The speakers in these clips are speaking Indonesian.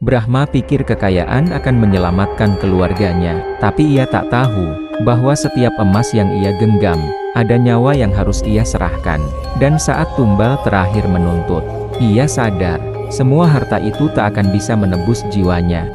Brahma pikir kekayaan akan menyelamatkan keluarganya, tapi ia tak tahu bahwa setiap emas yang ia genggam, ada nyawa yang harus ia serahkan. Dan saat tumbal terakhir menuntut, ia sadar, semua harta itu tak akan bisa menebus jiwanya.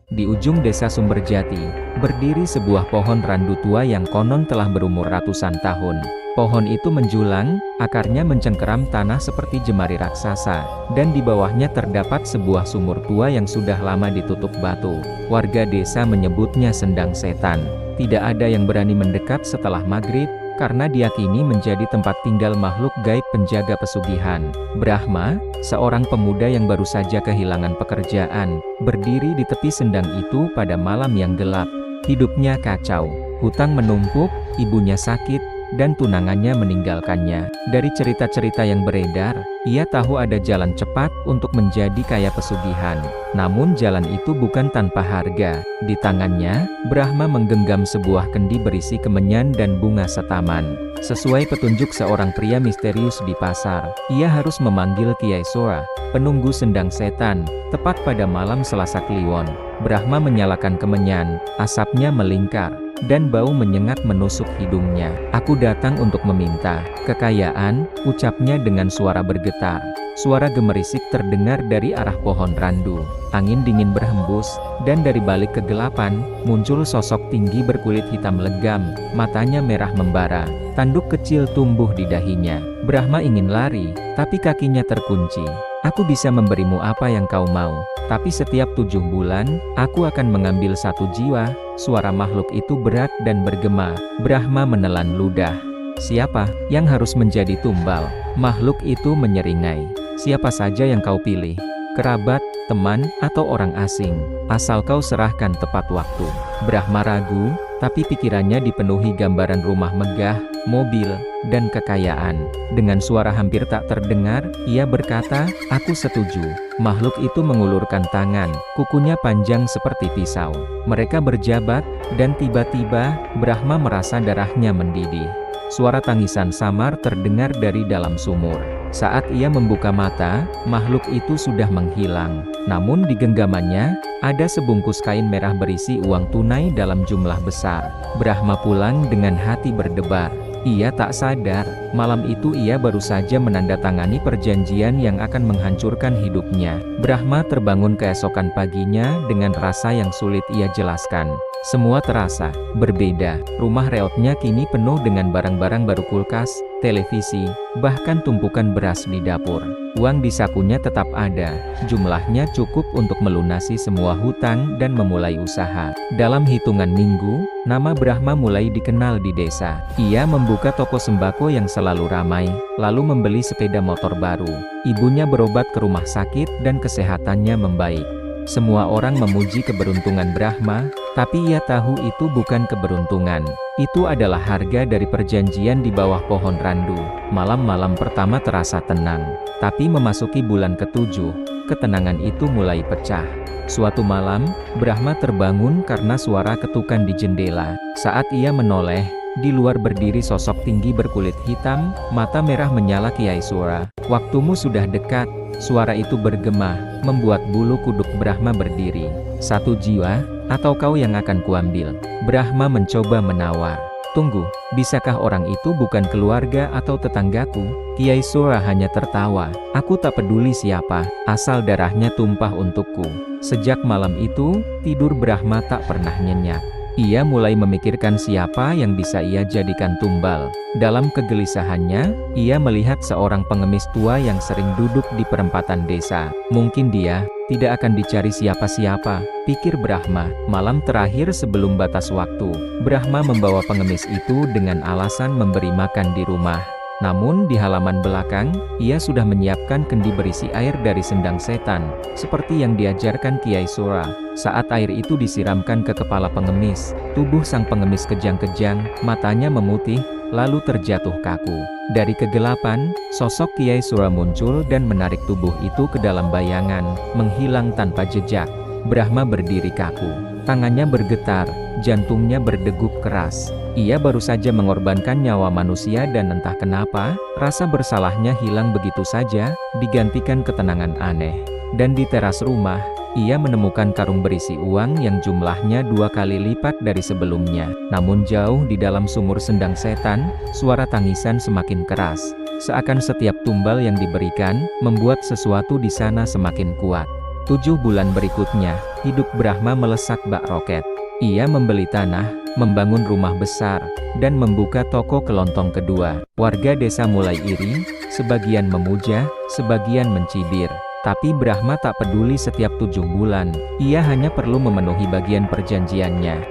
Di ujung desa Sumberjati, berdiri sebuah pohon randu tua yang konon telah berumur ratusan tahun. Pohon itu menjulang, akarnya mencengkeram tanah seperti jemari raksasa, dan di bawahnya terdapat sebuah sumur tua yang sudah lama ditutup batu. Warga desa menyebutnya Sendang Setan. Tidak ada yang berani mendekat setelah maghrib, karena diyakini menjadi tempat tinggal makhluk gaib penjaga pesugihan. Brahma, seorang pemuda yang baru saja kehilangan pekerjaan, berdiri di tepi sendang itu pada malam yang gelap. Hidupnya kacau, hutang menumpuk, ibunya sakit, dan tunangannya meninggalkannya. Dari cerita-cerita yang beredar, ia tahu ada jalan cepat untuk menjadi kaya pesugihan. Namun jalan itu bukan tanpa harga. Di tangannya, Brahma menggenggam sebuah kendi berisi kemenyan dan bunga setaman. Sesuai petunjuk seorang pria misterius di pasar, ia harus memanggil Kiai Sora, penunggu Sendang Setan, tepat pada malam Selasa Kliwon. Brahma menyalakan kemenyan, asapnya melingkar, dan bau menyengat menusuk hidungnya. "Aku datang untuk meminta kekayaan," ucapnya dengan suara bergetar. Suara gemerisik terdengar dari arah pohon randu. Angin dingin berhembus, dan dari balik kegelapan, muncul sosok tinggi berkulit hitam legam, matanya merah membara. Tanduk kecil tumbuh di dahinya. Brahma ingin lari, tapi kakinya terkunci. "Aku bisa memberimu apa yang kau mau, tapi setiap 7 bulan, aku akan mengambil 1 jiwa." Suara makhluk itu berat dan bergema. Brahma menelan ludah. "Siapa yang harus menjadi tumbal?" Makhluk itu menyeringai. "Siapa saja yang kau pilih, kerabat, teman, atau orang asing, asal kau serahkan tepat waktu." Brahma ragu, tapi pikirannya dipenuhi gambaran rumah megah, mobil, dan kekayaan. Dengan suara hampir tak terdengar, ia berkata, "Aku setuju." Makhluk itu mengulurkan tangan, kukunya panjang seperti pisau. Mereka berjabat, dan tiba-tiba, Brahma merasa darahnya mendidih. Suara tangisan samar terdengar dari dalam sumur. Saat ia membuka mata, makhluk itu sudah menghilang. Namun di genggamannya, ada sebungkus kain merah berisi uang tunai dalam jumlah besar. Brahma pulang dengan hati berdebar. Ia tak sadar, malam itu ia baru saja menandatangani perjanjian yang akan menghancurkan hidupnya. Brahma terbangun keesokan paginya dengan rasa yang sulit ia jelaskan. Semua terasa berbeda. Rumah reotnya kini penuh dengan barang-barang baru, kulkas, televisi, bahkan tumpukan beras di dapur. Uang di sakunya tetap ada, jumlahnya cukup untuk melunasi semua hutang dan memulai usaha. Dalam hitungan minggu, nama Brahma mulai dikenal di desa. Ia membuka toko sembako yang selalu ramai, lalu membeli sepeda motor baru. Ibunya berobat ke rumah sakit dan kesehatannya membaik. Semua orang memuji keberuntungan Brahma, tapi ia tahu itu bukan keberuntungan. Itu adalah harga dari perjanjian di bawah pohon randu. Malam-malam pertama terasa tenang, tapi memasuki bulan ke-7, ketenangan itu mulai pecah. Suatu malam, Brahma terbangun karena suara ketukan di jendela. Saat ia menoleh, di luar berdiri sosok tinggi berkulit hitam, mata merah menyala Kiai Sora. "Waktumu sudah dekat." Suara itu bergema, membuat bulu kuduk Brahma berdiri. "1 jiwa, atau kau yang akan kuambil?" Brahma mencoba menawar. "Tunggu, bisakah orang itu bukan keluarga atau tetanggaku?" Kiai Sora hanya tertawa. "Aku tak peduli siapa, asal darahnya tumpah untukku." Sejak malam itu, tidur Brahma tak pernah nyenyak. Ia mulai memikirkan siapa yang bisa ia jadikan tumbal. Dalam kegelisahannya, ia melihat seorang pengemis tua yang sering duduk di perempatan desa. Mungkin dia tidak akan dicari siapa-siapa, pikir Brahma. Malam terakhir sebelum batas waktu, Brahma membawa pengemis itu dengan alasan memberi makan di rumah. Namun di halaman belakang, ia sudah menyiapkan kendi berisi air dari Sendang Setan, seperti yang diajarkan Kiai Sora. Saat air itu disiramkan ke kepala pengemis, tubuh sang pengemis kejang-kejang, matanya memutih, lalu terjatuh kaku. Dari kegelapan, sosok Kiai Sora muncul dan menarik tubuh itu ke dalam bayangan, menghilang tanpa jejak. Brahma berdiri kaku. Tangannya bergetar, jantungnya berdegup keras. Ia baru saja mengorbankan nyawa manusia dan entah kenapa, rasa bersalahnya hilang begitu saja, digantikan ketenangan aneh. Dan di teras rumah, ia menemukan karung berisi uang yang jumlahnya 2 kali lipat dari sebelumnya. Namun jauh di dalam sumur sendang setan, suara tangisan semakin keras. Seakan setiap tumbal yang diberikan, membuat sesuatu di sana semakin kuat. 7 bulan berikutnya, hidup Brahma melesak bak roket. Ia membeli tanah, membangun rumah besar, dan membuka toko kelontong kedua. Warga desa mulai iri, sebagian memuja, sebagian mencibir. Tapi Brahma tak peduli setiap 7 bulan, ia hanya perlu memenuhi bagian perjanjiannya.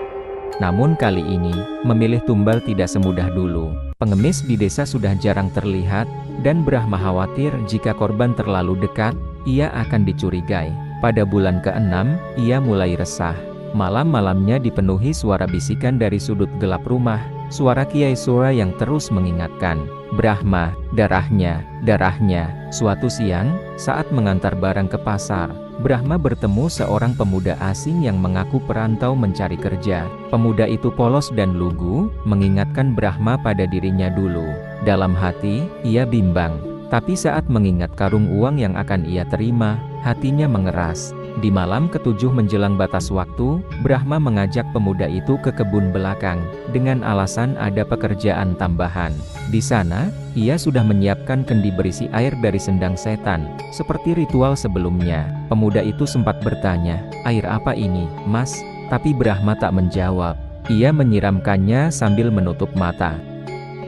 Namun kali ini, memilih tumbal tidak semudah dulu. Pengemis di desa sudah jarang terlihat, dan Brahma khawatir jika korban terlalu dekat, ia akan dicurigai. Pada bulan ke-6, ia mulai resah. Malam-malamnya dipenuhi suara bisikan dari sudut gelap rumah, suara Kiai Sura yang terus mengingatkan, "Brahma, darahnya, darahnya." Suatu siang, saat mengantar barang ke pasar, Brahma bertemu seorang pemuda asing yang mengaku perantau mencari kerja. Pemuda itu polos dan lugu, mengingatkan Brahma pada dirinya dulu. Dalam hati, ia bimbang. Tapi saat mengingat karung uang yang akan ia terima, hatinya mengeras. Di malam ke-7 menjelang batas waktu, Brahma mengajak pemuda itu ke kebun belakang, dengan alasan ada pekerjaan tambahan. Di sana, ia sudah menyiapkan kendi berisi air dari sendang setan, seperti ritual sebelumnya. Pemuda itu sempat bertanya, "Air apa ini, Mas?" Tapi Brahma tak menjawab. Ia menyiramkannya sambil menutup mata.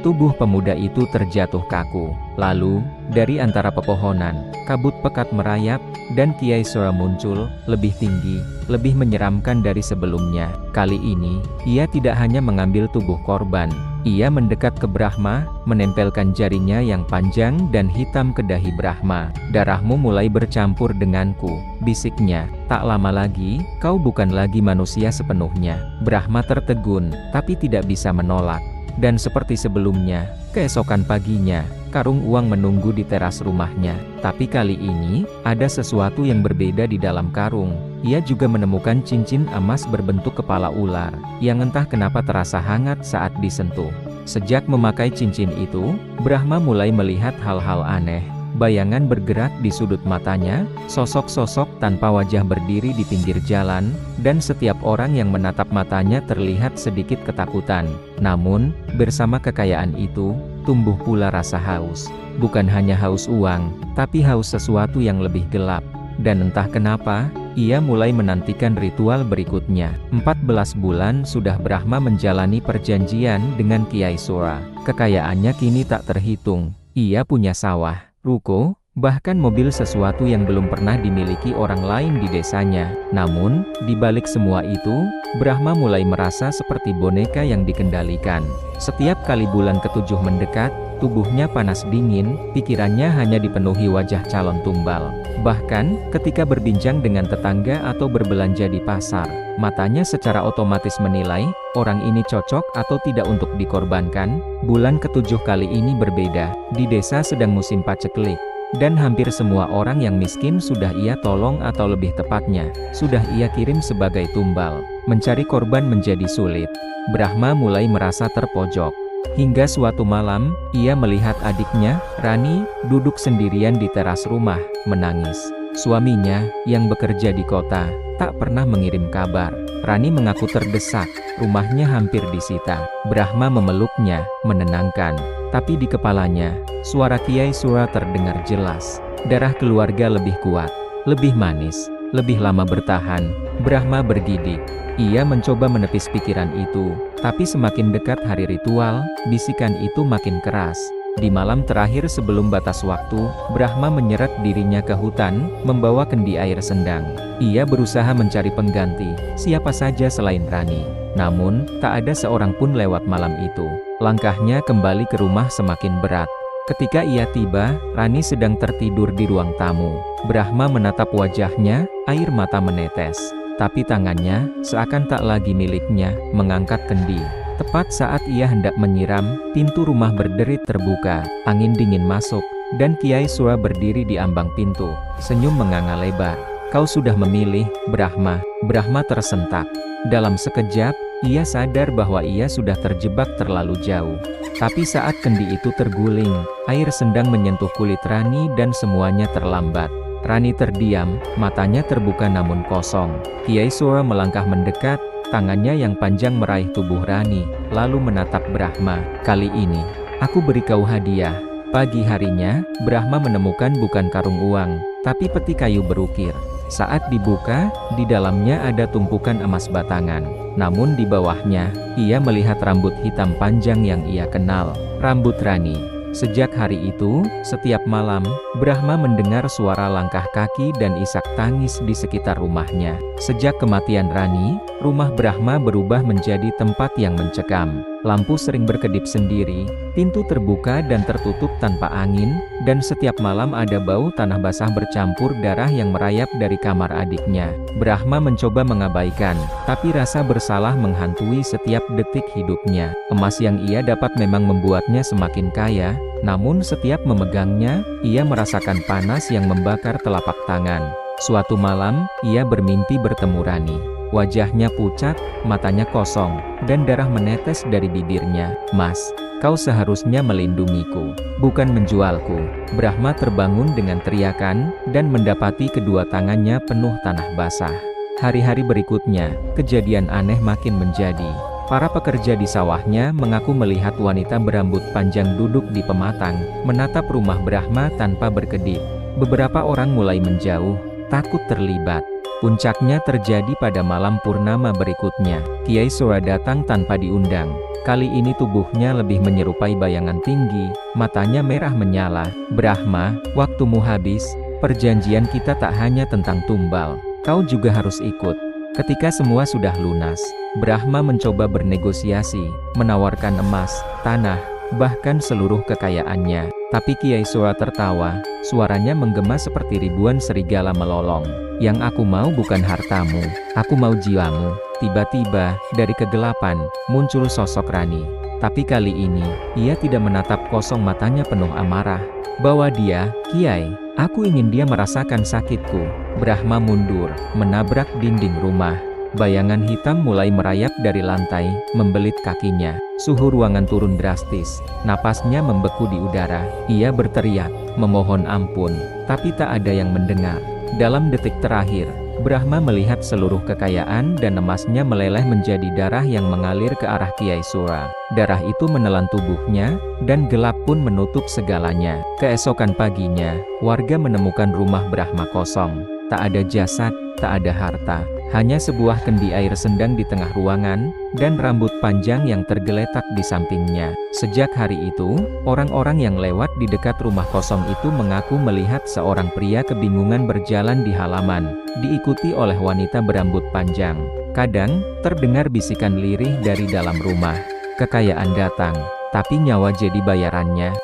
Tubuh pemuda itu terjatuh kaku. Lalu, dari antara pepohonan, kabut pekat merayap, dan Kiai Sura muncul, lebih tinggi, lebih menyeramkan dari sebelumnya. Kali ini, ia tidak hanya mengambil tubuh korban. Ia mendekat ke Brahma, menempelkan jarinya yang panjang dan hitam ke dahi Brahma. "Darahmu mulai bercampur denganku," bisiknya. "Tak lama lagi, kau bukan lagi manusia sepenuhnya." Brahma tertegun, tapi tidak bisa menolak. Dan seperti sebelumnya, keesokan paginya, karung uang menunggu di teras rumahnya. Tapi kali ini, ada sesuatu yang berbeda di dalam karung. Ia juga menemukan cincin emas berbentuk kepala ular, yang entah kenapa terasa hangat saat disentuh. Sejak memakai cincin itu, Brahma mulai melihat hal-hal aneh. Bayangan bergerak di sudut matanya, sosok-sosok tanpa wajah berdiri di pinggir jalan, dan setiap orang yang menatap matanya terlihat sedikit ketakutan. Namun, bersama kekayaan itu, tumbuh pula rasa haus. Bukan hanya haus uang, tapi haus sesuatu yang lebih gelap. Dan entah kenapa, ia mulai menantikan ritual berikutnya. 14 bulan sudah Brahma menjalani perjanjian dengan Kiai Sura. Kekayaannya kini tak terhitung. Ia punya sawah, ruko, bahkan mobil, sesuatu yang belum pernah dimiliki orang lain di desanya. Namun, di balik semua itu, Brahma mulai merasa seperti boneka yang dikendalikan. Setiap kali bulan ke-7 mendekat, tubuhnya panas dingin, pikirannya hanya dipenuhi wajah calon tumbal. Bahkan, ketika berbincang dengan tetangga atau berbelanja di pasar, matanya secara otomatis menilai, orang ini cocok atau tidak untuk dikorbankan. Bulan ke-7 kali ini berbeda. Di desa sedang musim paceklik, dan hampir semua orang yang miskin sudah ia tolong, atau lebih tepatnya, sudah ia kirim sebagai tumbal. Mencari korban menjadi sulit. Brahma mulai merasa terpojok. Hingga suatu malam, ia melihat adiknya, Rani, duduk sendirian di teras rumah, menangis. Suaminya, yang bekerja di kota, tak pernah mengirim kabar. Rani mengaku terdesak, rumahnya hampir disita. Brahma memeluknya, menenangkan. Tapi di kepalanya, suara Kiai Sura terdengar jelas. Darah keluarga lebih kuat, lebih manis, lebih lama bertahan. Brahma bergidik. Ia mencoba menepis pikiran itu, tapi semakin dekat hari ritual, bisikan itu makin keras. Di malam terakhir sebelum batas waktu, Brahma menyeret dirinya ke hutan, membawa kendi air sendang. Ia berusaha mencari pengganti, siapa saja selain Rani. Namun, tak ada seorang pun lewat malam itu. Langkahnya kembali ke rumah semakin berat. Ketika ia tiba, Rani sedang tertidur di ruang tamu. Brahma menatap wajahnya, air mata menetes. Tapi tangannya, seakan tak lagi miliknya, mengangkat kendi. Tepat saat ia hendak menyiram, pintu rumah berderit terbuka, angin dingin masuk, dan Kiai Sura berdiri di ambang pintu, senyum menganga lebar. "Kau sudah memilih, Brahma." Brahma tersentak. Dalam sekejap, ia sadar bahwa ia sudah terjebak terlalu jauh. Tapi saat kendi itu terguling, air sendang menyentuh kulit Rani dan semuanya terlambat. Rani terdiam, matanya terbuka namun kosong. Kiai Sora melangkah mendekat, tangannya yang panjang meraih tubuh Rani, lalu menatap Brahma. Kali ini, aku beri kau hadiah. Pagi harinya, Brahma menemukan bukan karung uang, tapi peti kayu berukir. Saat dibuka, di dalamnya ada tumpukan emas batangan. Namun di bawahnya, ia melihat rambut hitam panjang yang ia kenal, rambut Rani. Sejak hari itu, setiap malam, Brahma mendengar suara langkah kaki dan isak tangis di sekitar rumahnya. Sejak kematian Rani, rumah Brahma berubah menjadi tempat yang mencekam. Lampu sering berkedip sendiri, pintu terbuka dan tertutup tanpa angin, dan setiap malam ada bau tanah basah bercampur darah yang merayap dari kamar adiknya. Brahma mencoba mengabaikan, tapi rasa bersalah menghantui setiap detik hidupnya. Emas yang ia dapat memang membuatnya semakin kaya, namun setiap memegangnya, ia merasakan panas yang membakar telapak tangan. Suatu malam, ia bermimpi bertemu Rani. Wajahnya pucat, matanya kosong, dan darah menetes dari bibirnya. "Mas, kau seharusnya melindungiku, bukan menjualku." Brahma terbangun dengan teriakan, dan mendapati kedua tangannya penuh tanah basah. Hari-hari berikutnya, kejadian aneh makin menjadi. Para pekerja di sawahnya mengaku melihat wanita berambut panjang duduk di pematang, menatap rumah Brahma tanpa berkedip. Beberapa orang mulai menjauh, takut terlibat. Puncaknya terjadi pada malam purnama berikutnya. Kiai Sora datang tanpa diundang. Kali ini tubuhnya lebih menyerupai bayangan tinggi, matanya merah menyala. "Brahma, waktumu habis, perjanjian kita tak hanya tentang tumbal. Kau juga harus ikut." Ketika semua sudah lunas, Brahma mencoba bernegosiasi, menawarkan emas, tanah, bahkan seluruh kekayaannya. Tapi Kiai Sora tertawa, suaranya menggema seperti ribuan serigala melolong. "Yang aku mau bukan hartamu, aku mau jiwamu." Tiba-tiba, dari kegelapan, muncul sosok Rani. Tapi kali ini, ia tidak menatap kosong, matanya penuh amarah. "Bawa dia, Kiai, aku ingin dia merasakan sakitku." Brahma mundur, menabrak dinding rumah. Bayangan hitam mulai merayap dari lantai, membelit kakinya. Suhu ruangan turun drastis, napasnya membeku di udara. Ia berteriak, memohon ampun, tapi tak ada yang mendengar. Dalam detik terakhir, Brahma melihat seluruh kekayaan dan emasnya meleleh menjadi darah yang mengalir ke arah Kiai Sora. Darah itu menelan tubuhnya, dan gelap pun menutup segalanya. Keesokan paginya, warga menemukan rumah Brahma kosong. Tak ada jasad, tak ada harta, hanya sebuah kendi air sendang di tengah ruangan, dan rambut panjang yang tergeletak di sampingnya. Sejak hari itu, orang-orang yang lewat di dekat rumah kosong itu mengaku melihat seorang pria kebingungan berjalan di halaman, diikuti oleh wanita berambut panjang. Kadang, terdengar bisikan lirih dari dalam rumah. Kekayaan datang, tapi nyawa jadi bayarannya.